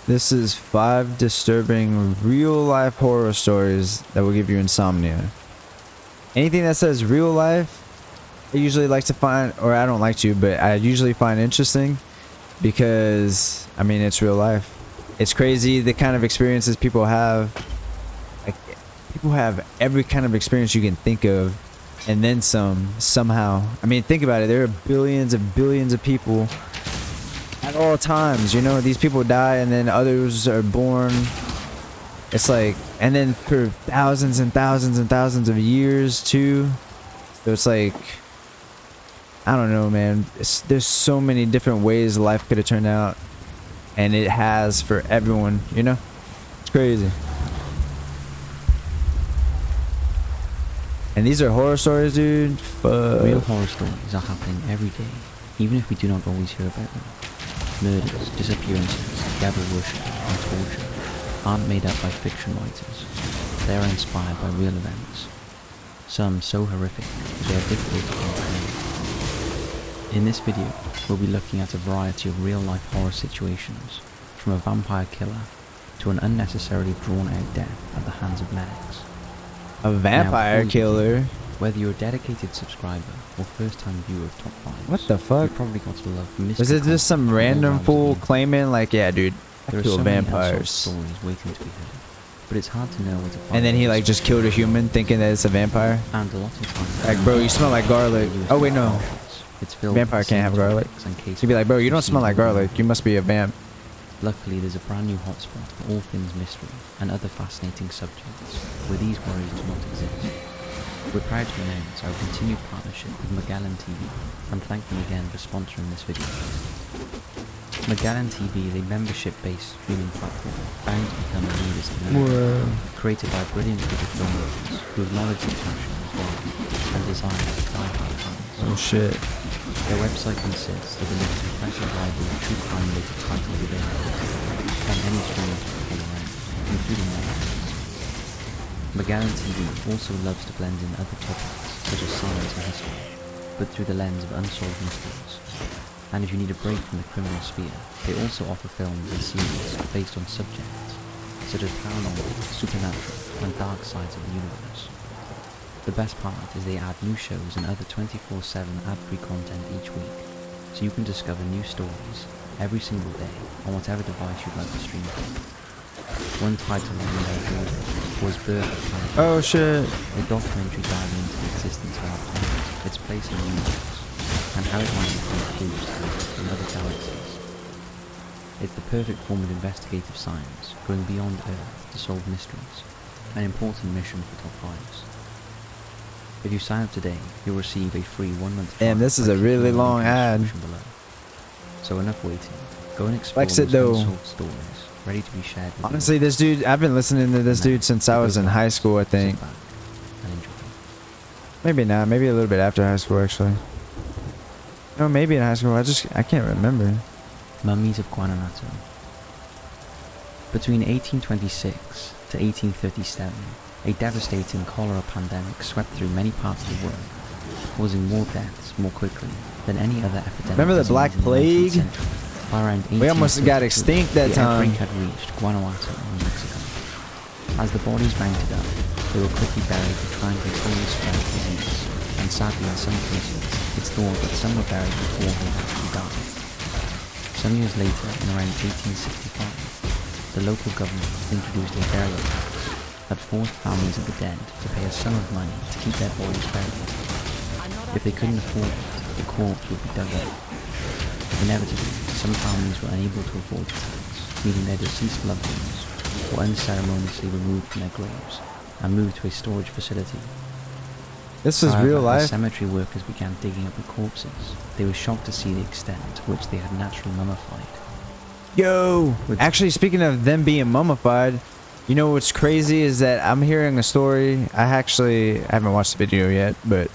This is 5 disturbing real-life horror stories that will give you insomnia. Anything that says real life, I usually like to find, or I don't like to, but I usually find interesting because, I mean, it's real life. It's crazy the kind of experiences people have. Like, people have every kind of experience you can think of, and then some, somehow. I mean, think about it. There are billions and billions of people at all times, you know. These people die and then others are born. It's like, and then for thousands and thousands and thousands of years too. So it's like, I don't know, man. There's so many different ways life could have turned out, and it has for everyone, you know. It's crazy. And these are horror stories, dude. Fuck. Real horror stories are happening every day, even if we do not always hear about them. Murders, disappearances, devil worship, and torture aren't made up by fiction writers. They are inspired by real events. Some so horrific that they are difficult to comprehend. In this video, we'll be looking at a variety of real-life horror situations, from a vampire killer to an unnecessarily drawn-out death at the hands of medics. A vampire killer? Whether you're a dedicated subscriber or first-time viewer of Top 5, what the fuck? you probably got to love mystical. Was it just some random fool claiming like, yeah, dude, I there kill are so vampires? many stories waiting to be heard, but it's hard to know where to find. And then he like just killed a human thinking that it's a vampire. And a lot of times, Like, bro, you smell like garlic. Oh wait, no. It's filled Vampire with can't have garlic. He'd be like, bro, you don't smell like garlic. You must be a vamp. Luckily, there's a brand new hotspot for all things mystery and other fascinating subjects, where these worries do not exist. We're proud to announce our continued partnership with Magellan TV, and thank them again for sponsoring this video. Magellan TV is a membership-based streaming platform bound to become the leaders in the world, created by a brilliant group of filmmakers who have knowledge and passion as well, and designed for die-hard fans. Oh shit. Their website consists of the most impressive library of true crime-related titles available on any streaming platform around, including Netflix. Magellan TV also loves to blend in other topics such as science and history, but through the lens of unsolved mysteries. And if you need a break from the criminal sphere, they also offer films and series based on subjects such as paranormal, supernatural, and dark sides of the universe. The best part is they add new shows and other 24/7 ad-free content each week, so you can discover new stories every single day on whatever device you'd like to stream from. One title I remember was Birth of Planet. Oh shit. A documentary diving into the existence of our planet, its place in the universe, and how it might become clues in other galaxies. It's the perfect form of investigative science, going beyond Earth to solve mysteries, an important mission for Top 5s. If you sign up today, you'll receive a free 1-month trial. Damn, this is a really long ad. Below. So enough waiting. Go and explore Flex it, those though. unsolved stories, ready to be shared with Honestly, this dude, I've been listening to this dude since I was in high school, I think. Sit back and enjoy. Maybe not. Maybe a little bit after high school, actually. No, maybe in high school. I can't remember. Mummies of Guanajuato. Between 1826 to 1837, a devastating cholera pandemic swept through many parts of the world, causing more deaths more quickly than any other epidemic. Remember the Black Plague? By around We almost got extinct that the time. outbreak had reached Guanajuato in Mexico. As the bodies mounted up, they were quickly buried to try and control the spread of disease, and sadly in some cases, it's thought that some were buried before they actually died. Some years later, in around 1865, the local government introduced a burial tax that forced families of the dead to pay a sum of money to keep their bodies buried. If they couldn't afford it, the corpse would be dug up. Inevitably, some families were unable to afford the tax, meaning their deceased loved ones were unceremoniously removed from their graves and moved to a storage facility. This is However, real life. as cemetery workers began digging up the corpses, they were shocked to see the extent to which they had naturally mummified. Yo! Actually, speaking of them being mummified, you know what's crazy is that I'm hearing a story. I haven't watched the video yet, but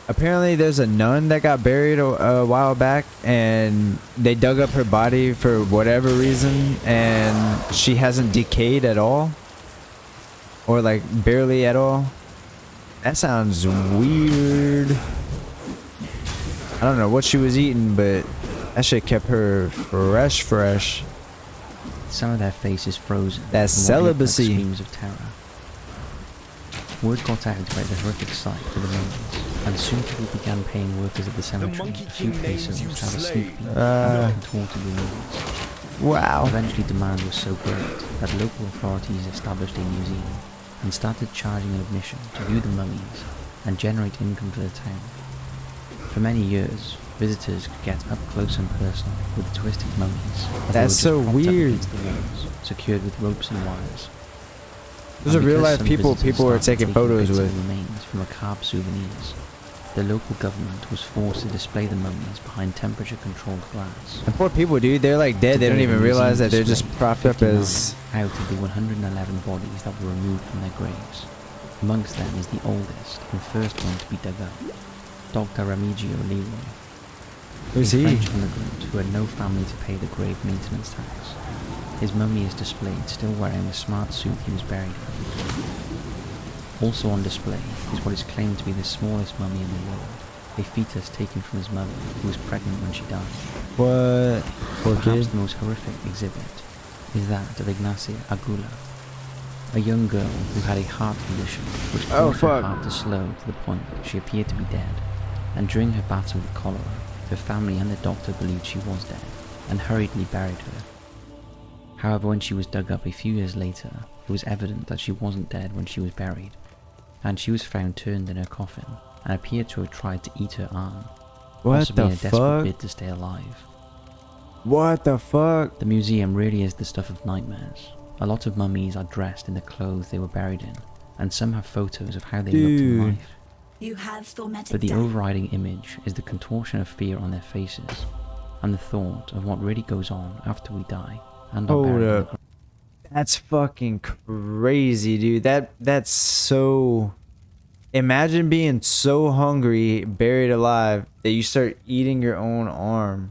apparently there's a nun that got buried a while back, and they dug up her body for whatever reason, and she hasn't decayed at all, or like barely at all. That sounds weird. I don't know what she was eating, but That shit kept her fresh. Some of their faces frozen. That's and what looked like celibacy. screams of terror. Word got out about the horrific sight for the mummies, and soon people began paying workers at the cemetery a few pesos to have a sneak peek at the contorted remains. Wow. Eventually demand was so great that local authorities established a museum and started charging an admission to view the mummies and generate income for the town. For many years, visitors could get up close and personal with the twisted mummies. as they That's were so just propped up weird. against the walls, secured with ropes and wires. Those And are real because life some people visitors people are started taking photos bits of with. the remains for macabre souvenirs, the local government was forced to display the mummies behind temperature-controlled glass. And poor people, dude, they're like dead. They don't Today, even the realize that museum they're just displayed propped up 59 as... out of the 111 bodies that were removed from their graves. Amongst them is the oldest and first one to be dug up, Dr. Remigio Leroy, Who's a he? French immigrant who had no family to pay the grave maintenance tax. His mummy is displayed still wearing the smart suit he was buried in. Also on display is what is claimed to be the smallest mummy in the world, a fetus taken from his mother who was pregnant when she died. What? Poor Perhaps kid. the most horrific exhibit is that of Ignacia Agula, a young girl who had a heart condition which Oh, caused her fuck. heart to slow to the point that she appeared to be dead, and during her battle with cholera, her family and the doctor believed she was dead, and hurriedly buried her. However, when she was dug up a few years later, it was evident that she wasn't dead when she was buried, and she was found turned in her coffin, and appeared to have tried to eat her arm, What possibly the in a desperate fuck? bid to stay alive. What the fuck? The museum really is the stuff of nightmares. A lot of mummies are dressed in the clothes they were buried in, and some have photos of how they looked in Dude. life. You have tormented But the death. overriding image is the contortion of fear on their faces, and the thought of what really goes on after we die and are Hold buried in the up. ground. That's fucking crazy, dude. That's so... Imagine being so hungry, buried alive, that you start eating your own arm.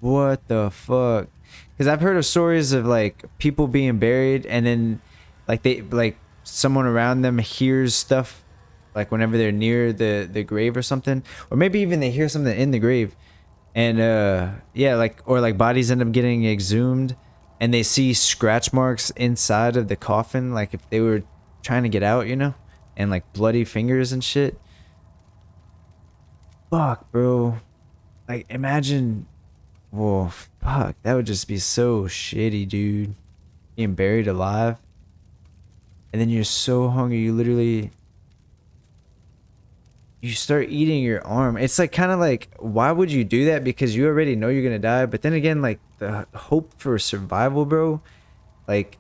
What the fuck? Because I've heard of stories of like people being buried and then like someone around them hears stuff like whenever they're near the grave or something, or maybe even they hear something in the grave, and yeah, like, or like bodies end up getting exhumed and they see scratch marks inside of the coffin, like if they were trying to get out, you know, and like bloody fingers and shit. Fuck, bro. Like, imagine. Whoa, fuck. That would just be so shitty, dude. Being buried alive. And then you're so hungry, you literally... You start eating your arm. It's like kind of like, why would you do that? Because you already know you're gonna die. But then again, like, the hope for survival, bro. Like,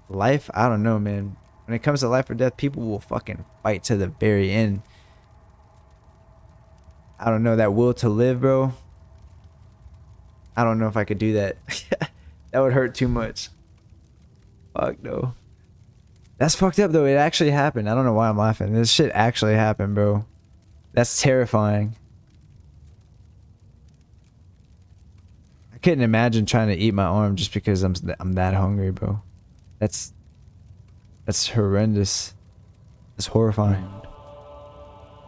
life, I don't know, man. When it comes to life or death, people will fucking fight to the very end. I don't know, that will to live, bro. I don't know if I could do that. That would hurt too much. Fuck no. That's fucked up though. It actually happened. I don't know why I'm laughing. This shit actually happened, bro. That's terrifying. I couldn't imagine trying to eat my arm just because I'm that hungry, bro. That's horrendous. That's horrifying. Ground.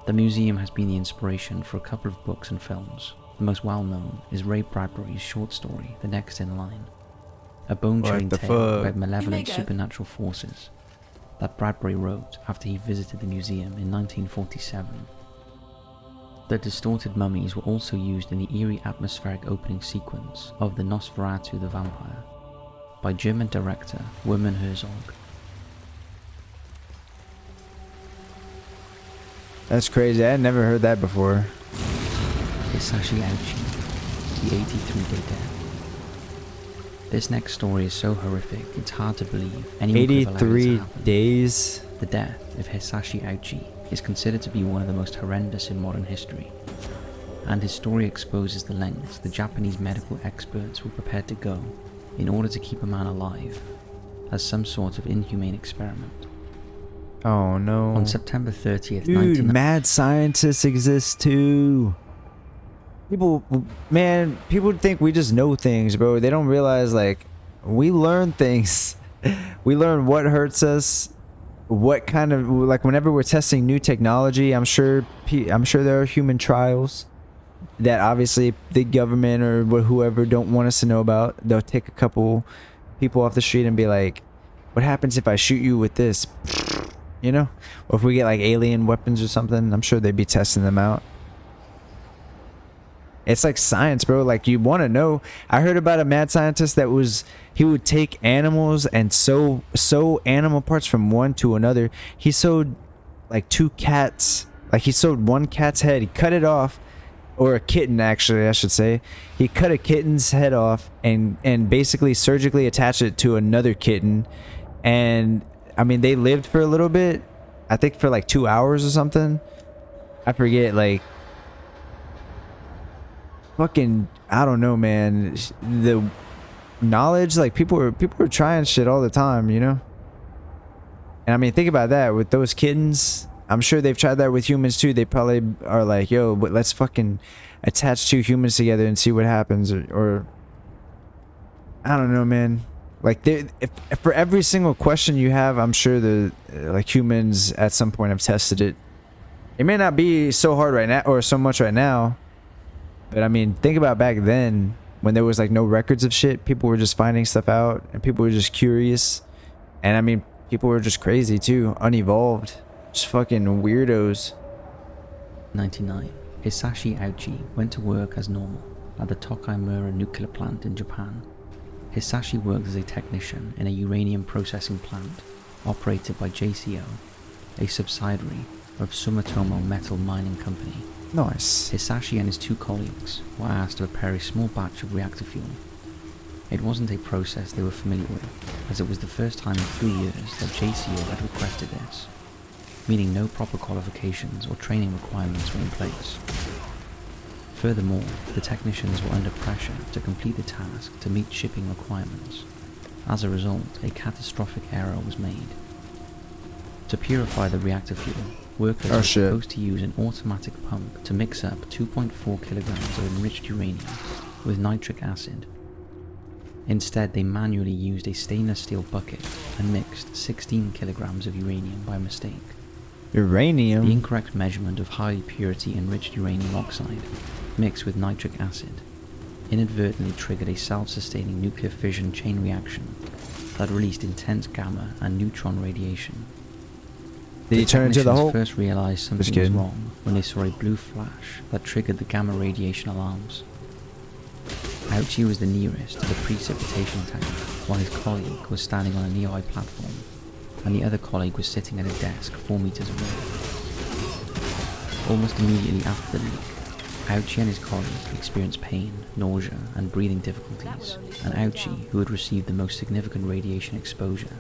The museum has been the inspiration for a couple of books and films. The most well-known is Ray Bradbury's short story, The Next in Line, a bone-chilling What the tale fuck? about malevolent go. supernatural forces that Bradbury wrote after he visited the museum in 1947. The distorted mummies were also used in the eerie atmospheric opening sequence of the Nosferatu the Vampire by German director Werner Herzog. That's crazy. I had never heard that before. Hisashi Ouchi, the 83-day death. This next story is so horrific, it's hard to believe anyone could have allowed it to 83 happen. days. The death of Hisashi Ouchi is considered to be one of the most horrendous in modern history, and his story exposes the lengths the Japanese medical experts were prepared to go in order to keep a man alive, as some sort of inhumane experiment. Oh no. On September 30th, Dude, mad scientists exist too. People think we just know things, bro. They don't realize, like, we learn things. We learn what hurts us, what kind of, like, whenever we're testing new technology, I'm sure there are human trials. that obviously the government or whoever don't want us to know about. They'll take a couple people off the street and be like, what happens if I shoot you with this? You know? Or if we get like alien weapons or something, I'm sure they'd be testing them out. It's like science, bro. Like, you want to know. I heard about a mad scientist that he would take animals and sew animal parts from one to another. He sewed like 2 cats. Like, he sewed one cat's head. He cut it off, or a kitten, actually, I should say. He cut a kitten's head off and basically surgically attached it to another kitten. And I mean, they lived for a little bit. I think for like 2 hours or something. I forget, like, fucking, I don't know, man. The knowledge, like, people are trying shit all the time, you know? And I mean, think about that with those kittens. I'm sure they've tried that with humans too. They probably are like, yo, but let's fucking attach 2 humans together and see what happens. Or I don't know, man. Like, if for every single question you have, I'm sure the like humans at some point have tested it. It may not be so hard right now, or so much right now. But I mean, think about back then when there was like no records of shit. People were just finding stuff out, and people were just curious. And I mean, people were just crazy too, unevolved, just fucking weirdos. 99. Hisashi Aochi went to work as normal at the Tokaimura nuclear plant in Japan. Hisashi worked as a technician in a uranium processing plant operated by JCO, a subsidiary of Sumitomo Metal Mining Company. Nice. Hisashi and his 2 colleagues were asked to prepare a small batch of reactor fuel. It wasn't a process they were familiar with, as it was the first time in 3 years that JCO had requested this, meaning no proper qualifications or training requirements were in place. Furthermore, the technicians were under pressure to complete the task to meet shipping requirements. As a result, a catastrophic error was made. To purify the reactor fuel, workers were supposed to use an automatic pump to mix up 2.4 kilograms of enriched uranium with nitric acid. Instead, they manually used a stainless steel bucket and mixed 16 kilograms of uranium by mistake. Uranium? The incorrect measurement of high purity enriched uranium oxide mixed with nitric acid inadvertently triggered a self-sustaining nuclear fission chain reaction that released intense gamma and neutron radiation. Did he turn into the Hulk? First realized something was wrong when they saw a blue flash that triggered the gamma radiation alarms. Aochi was the nearest to the precipitation tank, while his colleague was standing on a nearby platform, and the other colleague was sitting at a desk 4 meters away. Almost immediately after the leak, Aochi and his colleague experienced pain, nausea, and breathing difficulties, and Aochi, who had received the most significant radiation exposure,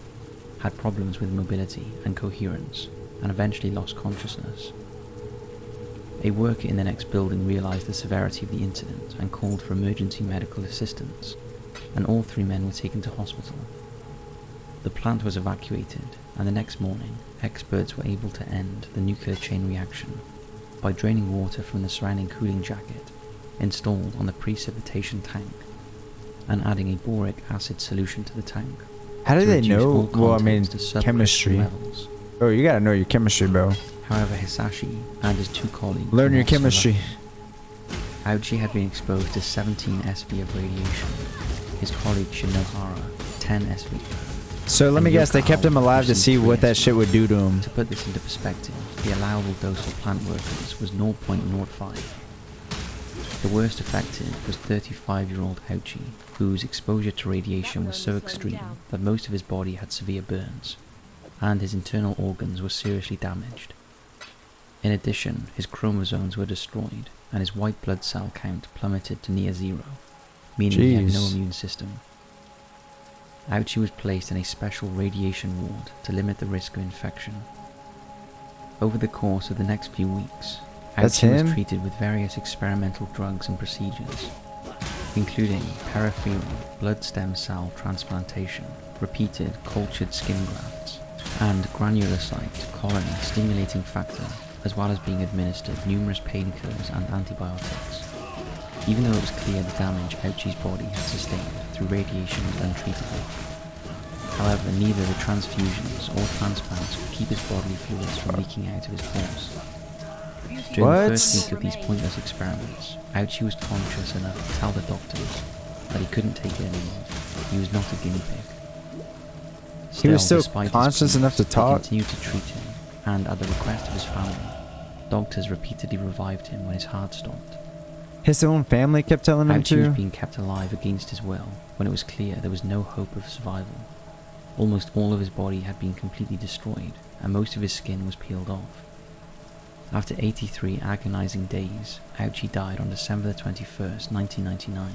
had problems with mobility and coherence, and eventually lost consciousness. A worker in the next building realized the severity of the incident and called for emergency medical assistance, and all 3 men were taken to hospital. The plant was evacuated, and the next morning, experts were able to end the nuclear chain reaction by draining water from the surrounding cooling jacket installed on the precipitation tank and adding a boric acid solution to the tank. How do they know? Well, I mean, chemistry. Oh, you gotta know your chemistry, bro. However, Hisashi and his 2 colleagues... Learn your chemistry. Aochi had been exposed to 17 SV of radiation. His colleague Shinohara, 10 SV. So let me guess, they kept him alive to see what that shit would do to him. To put this into perspective, the allowable dose for plant workers was 0.05. The worst affected was 35-year-old Aochi, whose exposure to radiation was so extreme that most of his body had severe burns, and his internal organs were seriously damaged. In addition, his chromosomes were destroyed, and his white blood cell count plummeted to near 0, meaning he had no immune system. Aochi was placed in a special radiation ward to limit the risk of infection. Over the course of the next few weeks, Aochi was treated with various experimental drugs and procedures, including peripheral blood stem cell transplantation, repeated cultured skin grafts, and granulocyte colony stimulating factor, as well as being administered numerous painkillers and antibiotics. Even though it was clear the damage Aochi's body had sustained through radiation was untreatable. However, neither the transfusions or transplants could keep his bodily fluids from leaking out of his pores. During What? the first week of these pointless experiments, Ouchie was conscious enough to tell the doctors that he couldn't take it anymore. He was not a guinea pig. He was still despite his conscious enough to pleas, talk? They continued to treat him, and at the request of his family, doctors repeatedly revived him when his heart stopped. His own family kept telling him Ouchie was to? being kept alive against his will when it was clear there was no hope of survival. Almost all of his body had been completely destroyed, and most of his skin was peeled off. After 83 agonizing days, Ouchie died on December 21st, 1999,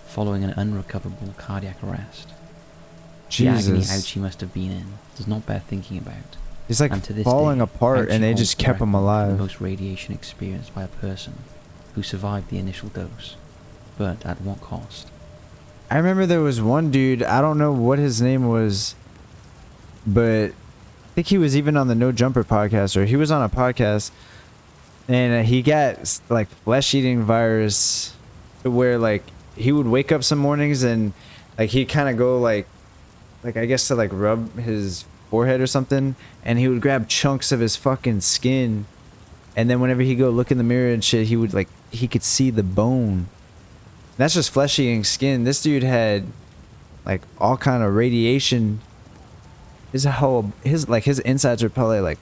following an unrecoverable cardiac arrest. The agony Jesus. Ouchie must have been in does not bear thinking about. He's like And to this falling day, apart and Ouchie they holds just the kept him record for alive. The most radiation experienced by a person who survived the initial dose, but at what cost? I remember there was one dude, I don't know what his name was, but I think he was even on the No Jumper podcast, or he was on a podcast, and he got like flesh-eating virus, where like he would wake up some mornings and like he'd kind of go like I guess to like rub his forehead or something, and he would grab chunks of his fucking skin, and then whenever he go look in the mirror and shit, he would like, he could see the bone. That's just flesh eating skin. This dude had like all kind of radiation. His insides are probably like,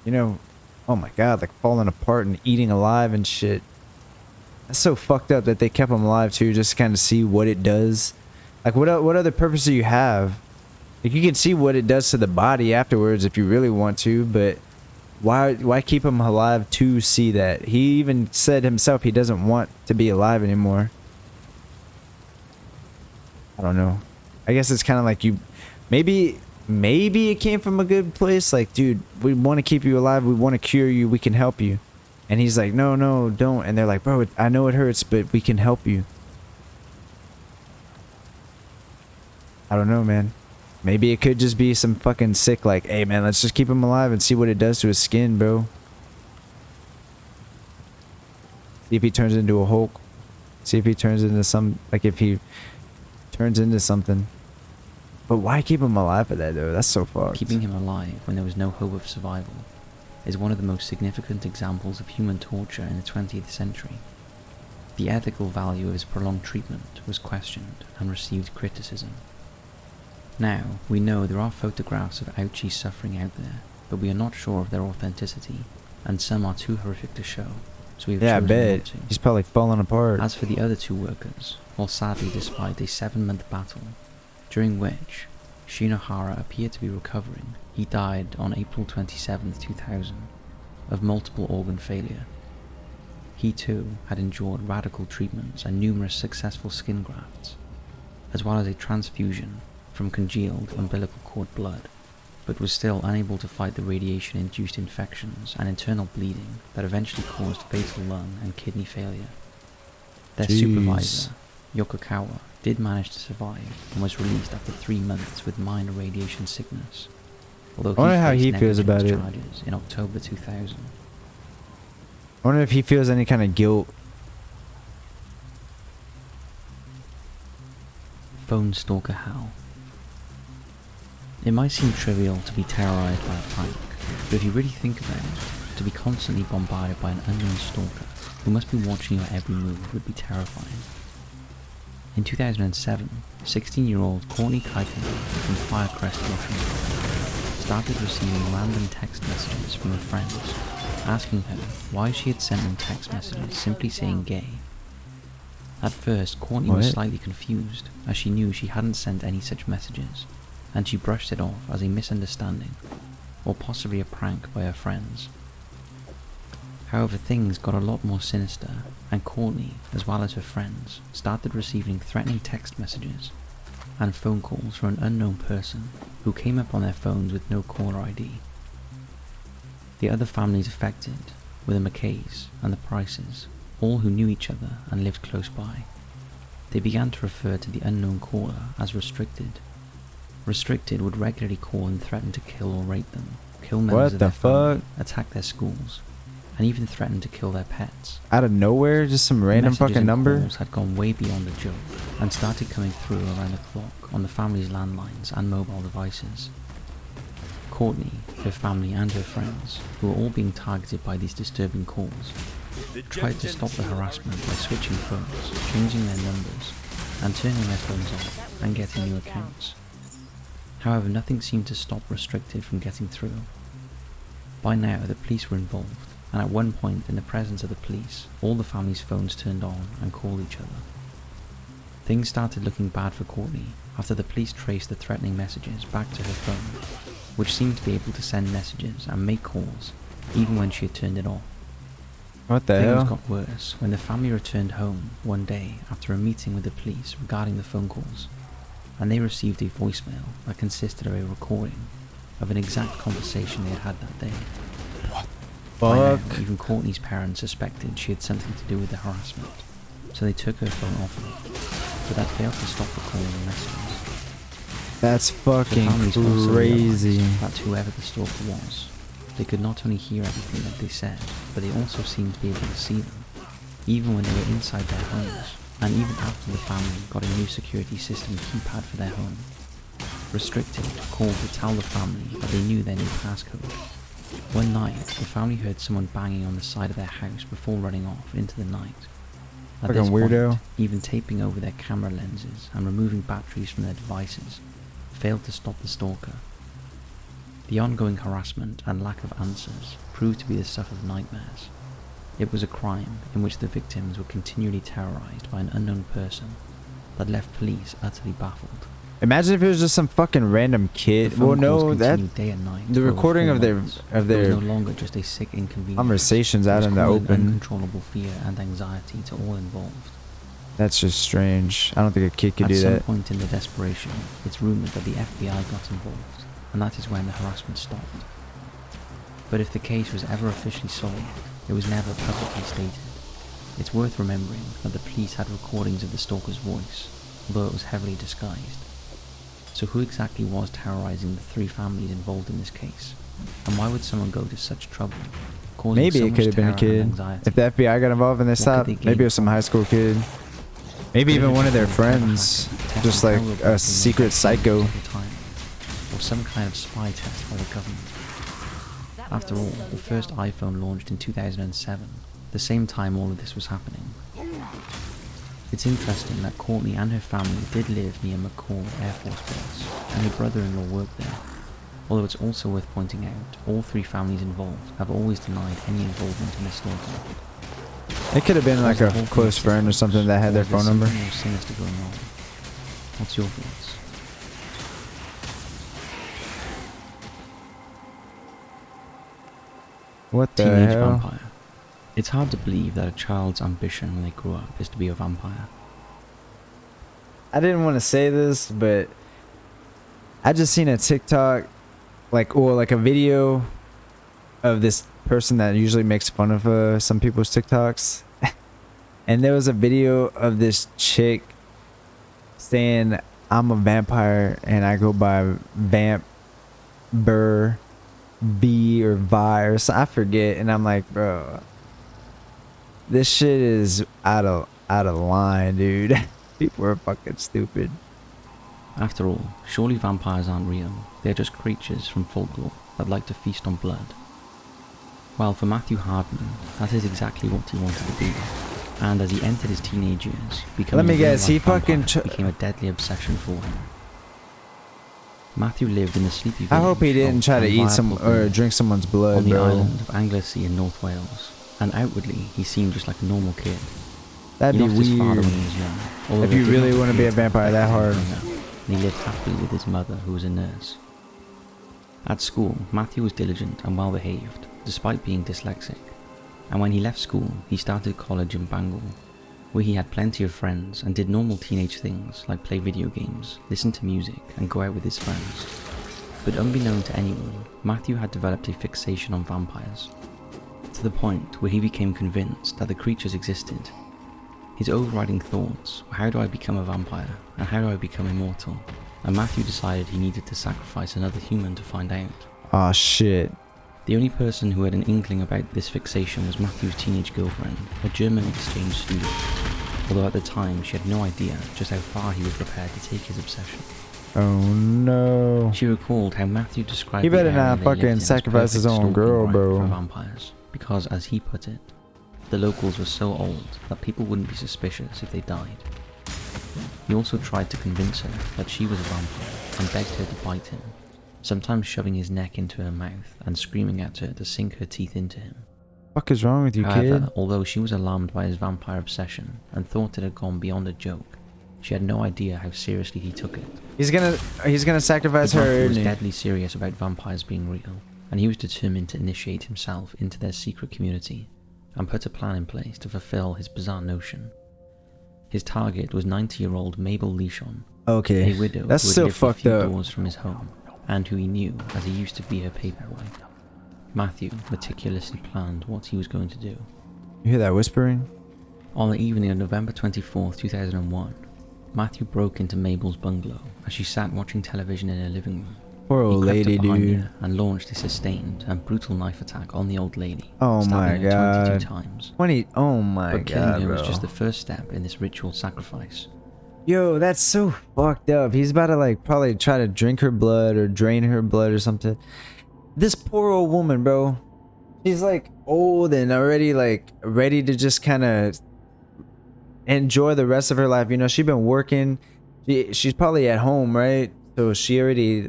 you know, oh my god, like falling apart and eating alive and shit. That's so fucked up that they kept him alive too, just to kind of see what it does. Like what other purpose do you have? Like you can see what it does to the body afterwards if you really want to, but why keep him alive to see that? He even said himself he doesn't want to be alive anymore. I don't know. I guess it's kind of like you, maybe it came from a good place. Like, dude, we want to keep you alive. We want to cure you. We can help you. And he's like, no, don't. And they're like, bro, I know it hurts, but we can help you. I don't know, man. Maybe it could just be some fucking sick, like, hey, man, let's just keep him alive and see what it does to his skin, bro. See if he turns into a Hulk. See if he turns into some, like, if he turns into something. But why keep him alive for that, though? That's so fucked. Keeping him alive when there was no hope of survival is one of the most significant examples of human torture in the 20th century. The ethical value of his prolonged treatment was questioned and received criticism. Now, we know there are photographs of Ouchie's suffering out there, but we are not sure of their authenticity, and some are too horrific to show, so we've Yeah, I chosen bet. not to. He's probably falling apart. As for the other two workers, well, sadly despite a 7-month battle, during which Shinohara appeared to be recovering, he died on April 27, 2000, of multiple organ failure. He too had endured radical treatments and numerous successful skin grafts, as well as a transfusion from congealed umbilical cord blood, but was still unable to fight the radiation-induced infections and internal bleeding that eventually caused fatal lung and kidney failure. Their Jeez. supervisor, Yokokawa, did manage to survive and was released after 3 months with minor radiation sickness, although I wonder how faced he feels about negligence it. charges in October 2000. I wonder if he feels any kind of guilt. Phone stalker Hal. It might seem trivial to be terrorized by a prank, but if you really think about it, to be constantly bombarded by an unknown stalker who must be watching your every move would be terrifying. In 2007, 16-year-old Courtney Kuiken from Firecrest, Washington, started receiving random text messages from her friends, asking her why she had sent them text messages simply saying gay. At first, Courtney was What? slightly confused, as she knew she hadn't sent any such messages, and she brushed it off as a misunderstanding, or possibly a prank by her friends. However, things got a lot more sinister, and Courtney, as well as her friends, started receiving threatening text messages and phone calls from an unknown person who came up on their phones with no caller ID. The other families affected were the McKays and the Prices, all who knew each other and lived close by. They began to refer to the unknown caller as Restricted. Restricted would regularly call and threaten to kill or rape them, kill members What of the their family, fuck? attack their schools, and even threaten to kill their pets. Out of nowhere, just some random Messages fucking and number. calls had gone way beyond a joke and started coming through around the clock on the family's landlines and mobile devices. Courtney, her family and her friends, who were all being targeted by these disturbing calls, tried to stop the harassment by switching phones, changing their numbers, and turning their phones off and getting new accounts. However, nothing seemed to stop Restricted from getting through. By now, the police were involved, and at one point in the presence of the police, all the family's phones turned on and called each other. Things started looking bad for Courtney after the police traced the threatening messages back to her phone, which seemed to be able to send messages and make calls even when she had turned it off. What the Things hell? got worse when the family returned home one day after a meeting with the police regarding the phone calls, and they received a voicemail that consisted of a recording of an exact conversation they had had that day. By now, Fuck. even Courtney's parents suspected she had something to do with the harassment, so they took her phone off her, but that failed to stop the calls and messages. That's The fucking families also crazy. realized that whoever the stalker was, they could not only hear everything that they said, but they also seemed to be able to see them, even when they were inside their homes, and even after the family got a new security system keypad for their home. Restricted called to tell the family that they knew their new passcode. One night, the family heard someone banging on the side of their house before running off into the night. At Fucking this weirdo. point, even taping over their camera lenses and removing batteries from their devices failed to stop the stalker. The ongoing harassment and lack of answers proved to be the stuff of nightmares. It was a crime in which the victims were continually terrorized by an unknown person that left police utterly baffled. Imagine if it was just some fucking random The kid. phone Well, no, calls that continued day and night the for over recording 4 of their months. of It was their no longer just a sick inconvenience. conversations It out was in the causing open. uncontrollable fear and anxiety to all involved. That's just strange. I don't think a kid could At do some that. point in the desperation, it's rumored that the FBI got involved, and that is when the harassment stopped. But if the case was ever officially solved, it was never publicly stated. It's worth remembering that the police had recordings of the stalker's voice, although it was heavily disguised. So who exactly was terrorizing the 3 families involved in this case? And why would someone go to such trouble? Causing Maybe so it much could have been a terror and kid. anxiety? If the FBI got involved and they What could stopped, they gain maybe it was some from high it? school kid. Maybe Could even it one of their have been clever friends. hackers testing Just like how we're a working secret on psycho. at the time, or some kind of spy test by the government. After all, the first iPhone launched in 2007, the same time all of this was happening. It's interesting that Courtney and her family did live near McCall Air Force Base, and her brother-in-law worked there. Although it's also worth pointing out, all 3 families involved have always denied any involvement in the stalking. It could have been like Was a the whole close thing friend or syphilis, something that had or their was there phone number. something more sinister going on? What's your thoughts? What the Teenage hell? vampire. It's hard to believe that a child's ambition when they grow up is to be a vampire. I didn't want to say this, but I just seen a TikTok, like a video of this person that usually makes fun of some people's TikToks. And there was a video of this chick saying, "I'm a vampire and I go by Vamp Burr B or Vi or so, I forget." And I'm like, bro, this shit is out of line, dude. People are fucking stupid. After all, surely vampires aren't real. They're just creatures from folklore that like to feast on blood. While for Matthew Hardman, that is exactly what he wanted to be. And as he entered his teenage years, becoming Let me a guess, he real-life fucking vampire became a deadly obsession for him. Matthew lived in the sleepy I hope he village didn't of try to eat some Anglesey or drink someone's on blood, the bro. island of Anglesey in North Wales, and outwardly he seemed just like a normal kid. That'd He be lost his father weird. when he was young, although If they you did really not wanna be a appear to vampire that affect him hard. growing up, and he lived happily with his mother, who was a nurse. At school, Matthew was diligent and well behaved, despite being dyslexic, and when he left school, he started college in Bangor, where he had plenty of friends and did normal teenage things like play video games, listen to music, and go out with his friends. But unbeknown to anyone, Matthew had developed a fixation on vampires, to the point where he became convinced that the creatures existed. His overriding thoughts were, how do I become a vampire, and how do I become immortal? And Matthew decided he needed to sacrifice another human to find out. Aw, shit. The only person who had an inkling about this fixation was Matthew's teenage girlfriend, a German exchange student, although at the time she had no idea just how far he was prepared to take his obsession. Oh no. She recalled how Matthew described He the better area not they lived fucking in as sacrifice his perfect own girl, stalking ground bro. for vampires, because, as he put it, the locals were so old that people wouldn't be suspicious if they died. He also tried to convince her that she was a vampire and begged her to bite him, sometimes shoving his neck into her mouth and screaming at her to sink her teeth into him. Fuck is wrong with you, However, kid? although she was alarmed by his vampire obsession and thought it had gone beyond a joke, she had no idea how seriously he took it. He's gonna sacrifice Matthew her. was isn't he? deadly serious about vampires being real, and he was determined to initiate himself into their secret community and put a plan in place to fulfill his bizarre notion. His target was 90-year-old Mabel Leishon, Okay, a widow that's who had still lived a fucked few up. doors from his home, and who he knew as he used to be her paperboy. Matthew meticulously planned what he was going to do. You hear that whispering? On the evening of November 24, 2001, Matthew broke into Mabel's bungalow as she sat watching television in her living room. Poor old He crept lady, up behind dude. her and launched a sustained and brutal knife attack on the old lady, Oh my stabbing her 22 god. times. 20. Oh my But killing god, her was bro. just the first step in this ritual sacrifice. Yo, that's so fucked up. He's about to like probably try to drink her blood or drain her blood or something. This poor old woman, bro. She's like old and already like ready to just kind of enjoy the rest of her life. You know, she's been working. She's probably at home, right? So she already,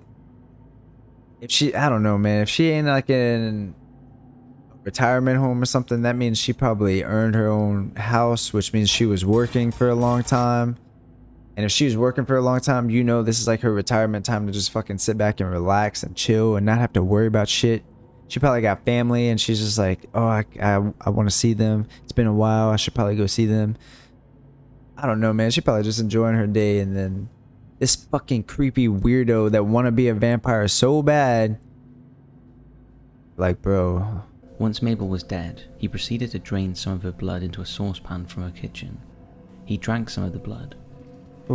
if she, I don't know, man. If she ain't like in a retirement home or something, that means she probably earned her own house, which means she was working for a long time. And if she was working for a long time, you know, this is like her retirement time to just fucking sit back and relax and chill and not have to worry about shit. She probably got family and she's just like, oh, I want to see them. It's been a while. I should probably go see them. I don't know, man. She probably just enjoying her day. And then this fucking creepy weirdo that want to be a vampire so bad. Like, bro. Once Mabel was dead, he proceeded to drain some of her blood into a saucepan from her kitchen. He drank some of the blood.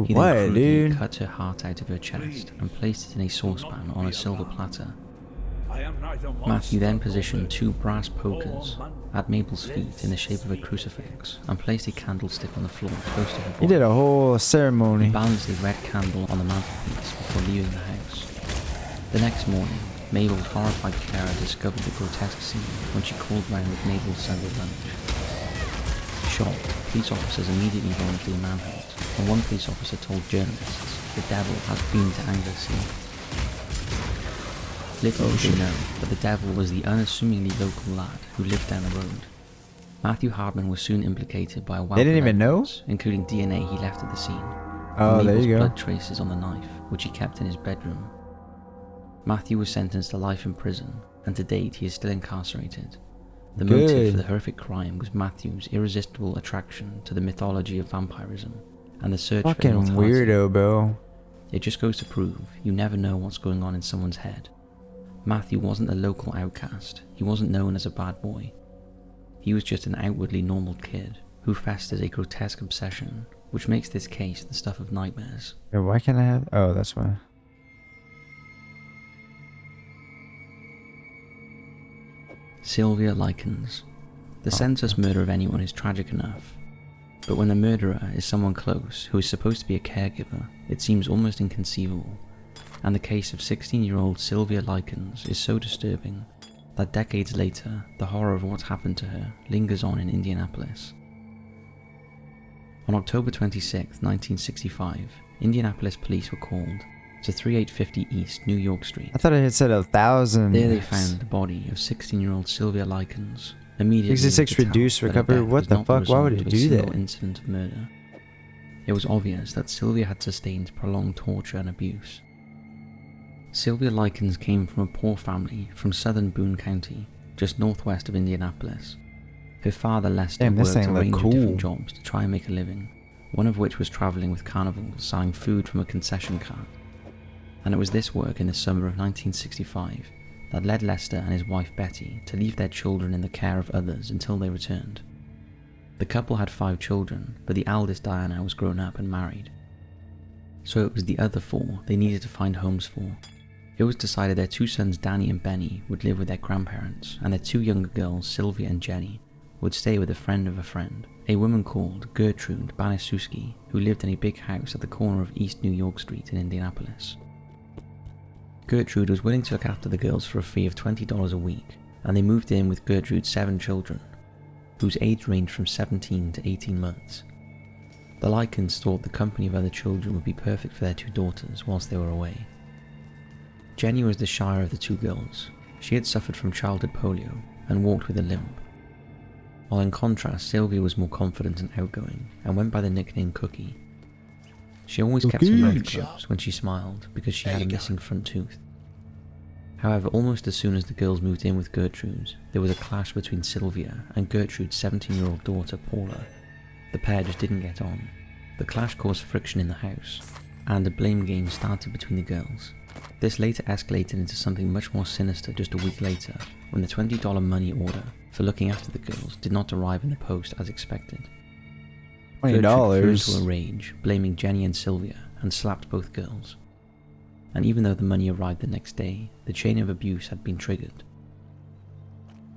He What, then crudely dude? cut her heart out of her chest and placed it in a saucepan on a silver platter. Matthew then positioned two brass pokers at Mabel's feet in the shape of a crucifix and placed a candlestick on the floor close to her body. He did a whole He ceremony. balanced a red candle on the mantelpiece before leaving the house. The next morning, Mabel's horrified carer discovered the grotesque scene when she called round with Mabel's Sunday lunch. Shocked, police officers immediately launched a manhunt, and one police officer told journalists the devil has been to Anglesey. Little did they know that the devil was the unassumingly local lad who lived down the road. Matthew Hardman was soon implicated by a wealth didn't of even know? evidence, including DNA he left at the scene. Oh, and there Mabel's you go. blood traces on the knife, which he kept in his bedroom. Matthew was sentenced to life in prison, and to date he is still incarcerated. The motive Good. for the horrific crime was Matthew's irresistible attraction to the mythology of vampirism and the search for Fucking immortality. weirdo, bro. It just goes to prove you never know what's going on in someone's head. Matthew wasn't a local outcast. He wasn't known as a bad boy. He was just an outwardly normal kid who festers a grotesque obsession, which makes this case the stuff of nightmares. Yo, why can't I have? Oh, that's why. Sylvia Likens. The senseless murder of anyone is tragic enough, but when the murderer is someone close who is supposed to be a caregiver, it seems almost inconceivable. And the case of 16-year-old Sylvia Likens is so disturbing that decades later, the horror of what happened to her lingers on in Indianapolis. On October 26, 1965, Indianapolis police were called to 3850 East New York Street. I thought it had said 1,000. There they found the body of 16-year-old Sylvia Likens. Immediately 66 able to tell reduce, that her recover. death What was the not fuck? Why would result it of a do single that? incident of murder. It was obvious that Sylvia had sustained prolonged torture and abuse. Sylvia Likens came from a poor family from southern Boone County, just northwest of Indianapolis. Her father, Lester, Damn, this worked a thing look range of cool. different jobs to try and make a living, one of which was travelling with Carnival selling food from a concession cart. And it was this work in the summer of 1965 that led Lester and his wife Betty to leave their children in the care of others until they returned. The couple had 5 children, but the eldest, Diana, was grown up and married. So it was the other 4 they needed to find homes for. It was decided their 2 sons, Danny and Benny, would live with their grandparents, and their 2 younger girls, Sylvia and Jenny, would stay with a friend, a woman called Gertrude Banaszewski, who lived in a big house at the corner of East New York Street in Indianapolis. Gertrude was willing to look after the girls for a fee of $20 a week, and they moved in with Gertrude's 7 children, whose age ranged from 17 to 18 months. The Lycans thought the company of other children would be perfect for their 2 daughters whilst they were away. Jenny was the shyer of the 2 girls. She had suffered from childhood polio and walked with a limp, while in contrast Sylvia was more confident and outgoing and went by the nickname Cookie. She always kept her mouth closed when she smiled because she had a missing front tooth. However, almost as soon as the girls moved in with Gertrude, there was a clash between Sylvia and Gertrude's 17-year-old daughter Paula. The pair just didn't get on. The clash caused friction in the house, and a blame game started between the girls. This later escalated into something much more sinister just a week later, when the $20 money order for looking after the girls did not arrive in the post as expected. $20. Gertrude flew into a rage, blaming Jenny and Sylvia, and slapped both girls. And even though the money arrived the next day, the chain of abuse had been triggered.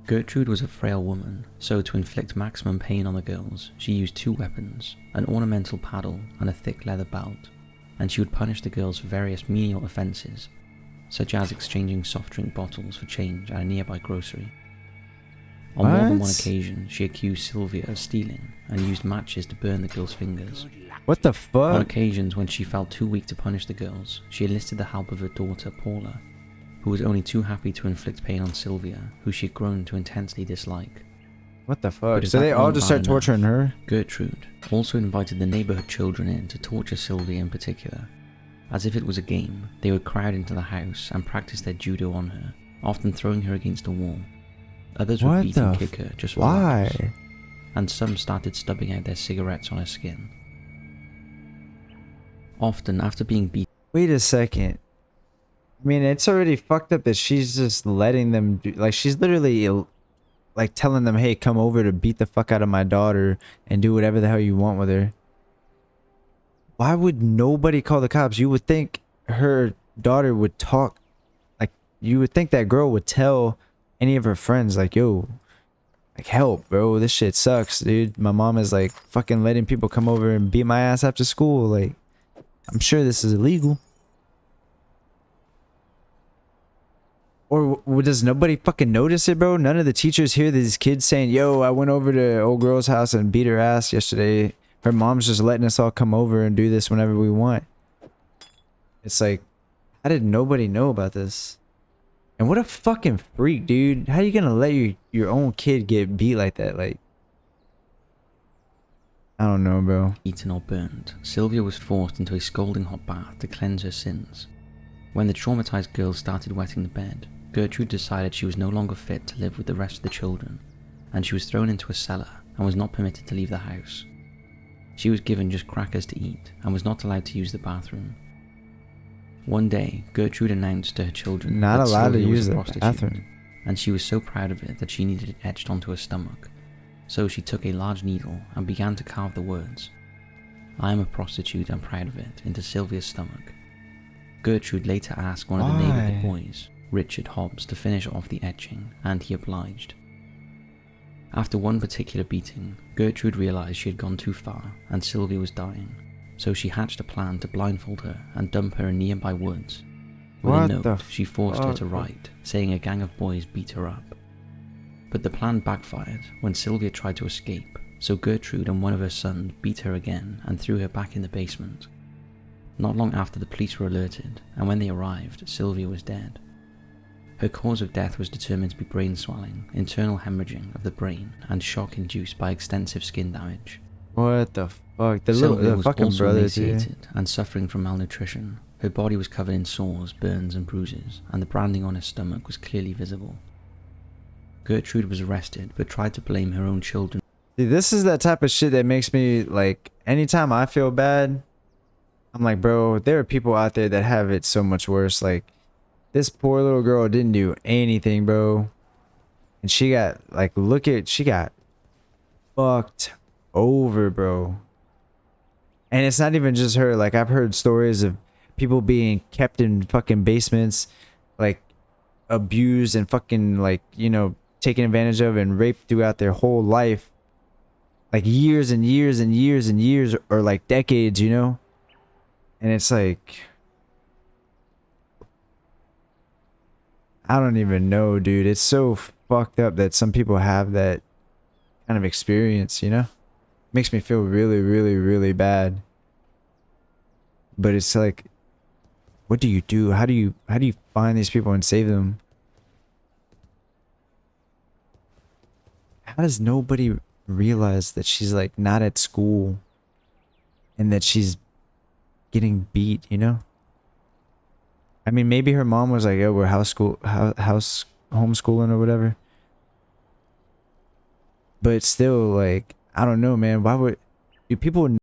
Gertrude was a frail woman, so to inflict maximum pain on the girls, she used 2 weapons, an ornamental paddle and a thick leather belt, and she would punish the girls for various menial offences, such as exchanging soft drink bottles for change at a nearby grocery. On more than one occasion, she accused Sylvia of stealing and used matches to burn the girls' fingers. What the On fuck? occasions when she felt too weak to punish the girls, she enlisted the help of her daughter Paula, who was only too happy to inflict pain on Sylvia, who she had grown to intensely dislike. What the fuck? But is So that they all not just bad start torturing her? Gertrude also invited the neighbourhood children in to torture Sylvia in particular. As if it was a game, they would crowd into the house and practice their judo on her, often throwing her against a wall. Others would What beat the and kick her just for laughs, Why? and some started stubbing out their cigarettes on her skin. Often, after being beaten, Wait a second. I mean, it's already fucked up that she's just letting them do, like, she's literally like telling them, hey, come over to beat the fuck out of my daughter and do whatever the hell you want with her. Why would nobody call the cops? You would think her daughter would talk, like, you would think that girl would tell any of her friends, like, yo, like, help, bro, this shit sucks, dude. My mom is like fucking letting people come over and beat my ass after school. Like, I'm sure this is illegal. Or does nobody fucking notice it, bro? None of the teachers hear these kids saying, yo, I went over to old girl's house and beat her ass yesterday. Her mom's just letting us all come over and do this whenever we want. It's like, how did nobody know about this? And what a fucking freak, dude. How you gonna let your own kid get beat like that? Like, I don't know, bro. eaten or burned, Sylvia was forced into a scalding hot bath to cleanse her sins. When the traumatized girls started wetting the bed, Gertrude decided she was no longer fit to live with the rest of the children, and she was thrown into a cellar and was not permitted to leave the house. She was given just crackers to eat and was not allowed to use the bathroom. One day, Gertrude announced to her children Not that allowed to Sylvia was use a the prostitute, bathroom. and she was so proud of it that she needed it etched onto her stomach. So she took a large needle and began to carve the words, "I am a prostitute and proud of it," into Sylvia's stomach. Gertrude later asked one of the neighborhood boys, Richard Hobbs, to finish off the etching, and he obliged. After one particular beating, Gertrude realized she had gone too far and Sylvia was dying, so she hatched a plan to blindfold her and dump her in nearby woods. With What a the note, she forced her to fuck? write, saying a gang of boys beat her up. But the plan backfired when Sylvia tried to escape, so Gertrude and one of her sons beat her again and threw her back in the basement. Not long after, the police were alerted, and when they arrived, Sylvia was dead. Her cause of death was determined to be brain swelling, internal hemorrhaging of the brain, and shock induced by extensive skin damage. What the fuck? The Sylvia the was fucking also brother, dude. emaciated and suffering from malnutrition. Her body was covered in sores, burns and bruises, and the branding on her stomach was clearly visible. Gertrude was arrested, but tried to blame her own children. See, this is that type of shit that makes me, like, anytime I feel bad, I'm like, bro, there are people out there that have it so much worse. Like, this poor little girl didn't do anything, bro. And she got, like, she got fucked over, bro. And it's not even just her. Like, I've heard stories of people being kept in fucking basements, like, abused and fucking, like, you know, taken advantage of and raped throughout their whole life. Like, years and years and years and years, or like decades, you know? And it's like, I don't even know, dude. It's so fucked up that some people have that kind of experience, you know? Makes me feel really, really, really bad. But it's like, what do you do? How do you find these people and save them? How does nobody realize that she's like not at school and that she's getting beat, you know? I mean, maybe her mom was like, "Yo, we're house homeschooling or whatever." But still, like, I don't know, man. Why would do people